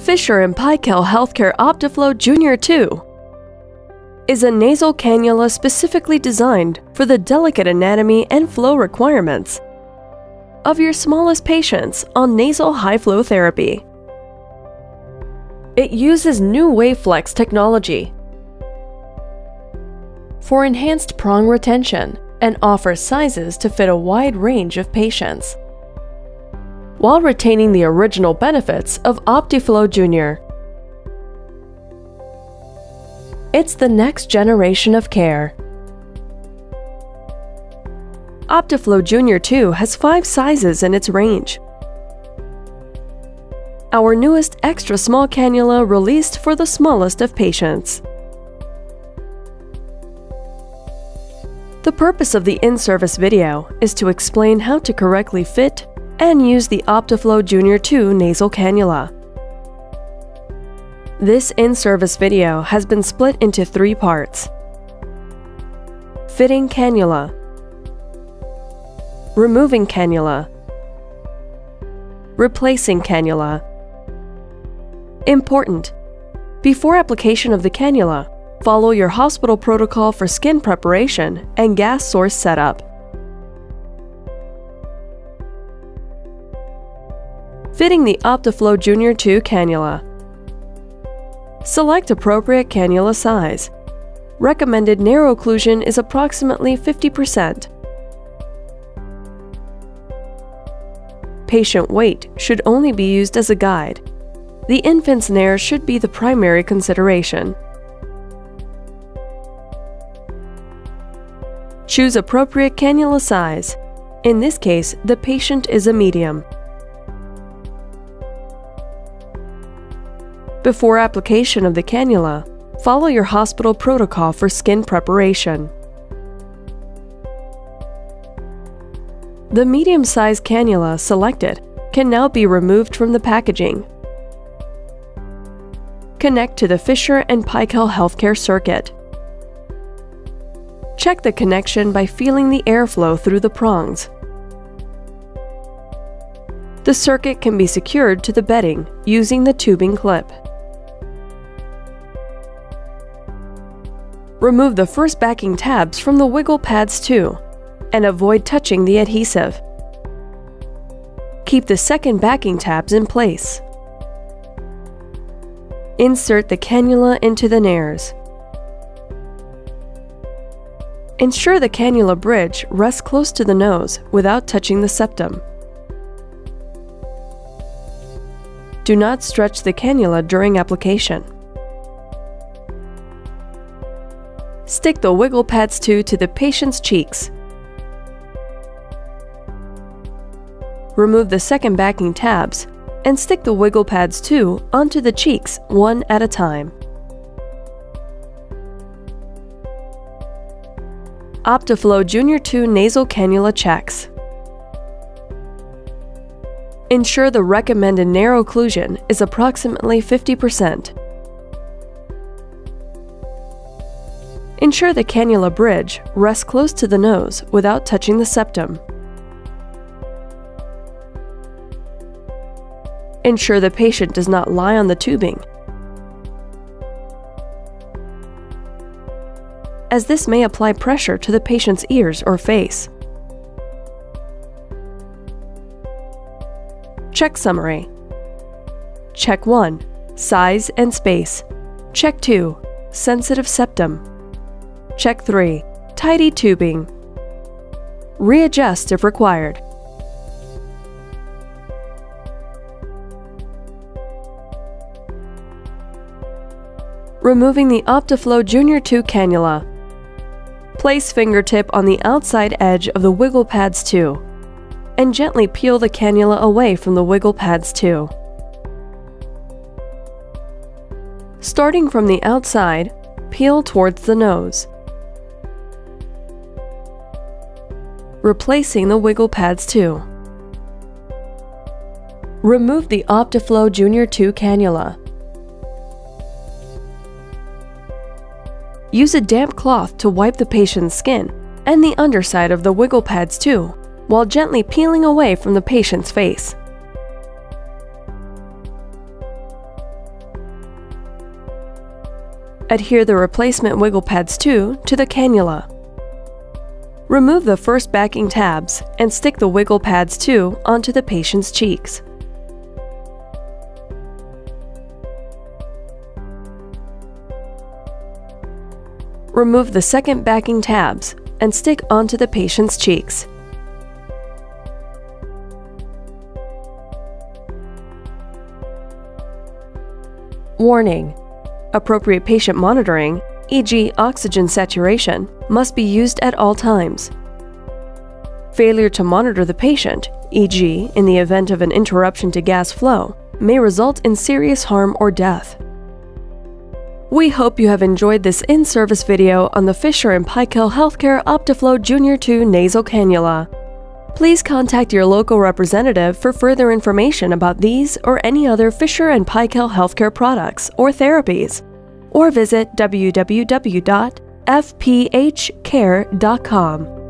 F&P Healthcare Optiflow Junior 2 is a nasal cannula specifically designed for the delicate anatomy and flow requirements of your smallest patients on nasal high-flow therapy. It uses new WaveFlex technology for enhanced prong retention and offers sizes to fit a wide range of patients, while retaining the original benefits of Optiflow Junior. It's the next generation of care. Optiflow Junior 2 has 5 sizes in its range. Our newest extra small cannula released for the smallest of patients. The purpose of the in-service video is to explain how to correctly fit and use the Optiflow Junior 2 nasal cannula. This in-service video has been split into 3 parts: fitting cannula, removing cannula, replacing cannula. Important: before application of the cannula, follow your hospital protocol for skin preparation and gas source setup. Fitting the Optiflow Junior 2 cannula. Select appropriate cannula size. Recommended narrow occlusion is approximately 50%. Patient weight should only be used as a guide. The infant's nares should be the primary consideration. Choose appropriate cannula size. In this case, the patient is a medium. Before application of the cannula, follow your hospital protocol for skin preparation. The medium-sized cannula selected can now be removed from the packaging. Connect to the F&P Healthcare circuit. Check the connection by feeling the airflow through the prongs. The circuit can be secured to the bedding using the tubing clip. Remove the first backing tabs from the wiggle pads too, and avoid touching the adhesive. Keep the second backing tabs in place. Insert the cannula into the nares. Ensure the cannula bridge rests close to the nose without touching the septum. Do not stretch the cannula during application. Stick the wiggle pads to the patient's cheeks. Remove the second backing tabs and stick the wiggle pads onto the cheeks one at a time. Optiflow Junior 2 nasal cannula checks. Ensure the recommended narrow occlusion is approximately 50%. Ensure the cannula bridge rests close to the nose without touching the septum. Ensure the patient does not lie on the tubing, as this may apply pressure to the patient's ears or face. Check summary. Check 1. Size and space. Check 2. Sensitive septum. Check 3. Tidy tubing. Readjust if required. Removing the Optiflow Junior 2 cannula. Place fingertip on the outside edge of the wiggle pads and gently peel the cannula away from the wiggle pads Starting from the outside, peel towards the nose. Replacing the wiggle pads Remove the Optiflow Junior 2 cannula. Use a damp cloth to wipe the patient's skin and the underside of the wiggle pads while gently peeling away from the patient's face. Adhere the replacement wiggle pads 2 to the cannula. Remove the first backing tabs and stick the wiggle pads 2 onto the patient's cheeks. Remove the second backing tabs and stick onto the patient's cheeks. Warning: appropriate patient monitoring, e.g. oxygen saturation, must be used at all times. Failure to monitor the patient, e.g. in the event of an interruption to gas flow, may result in serious harm or death. We hope you have enjoyed this in-service video on the Fisher & Paykel Healthcare Optiflow Junior 2 nasal cannula. Please contact your local representative for further information about these or any other Fisher & Paykel Healthcare products or therapies, or visit www.fphcare.com.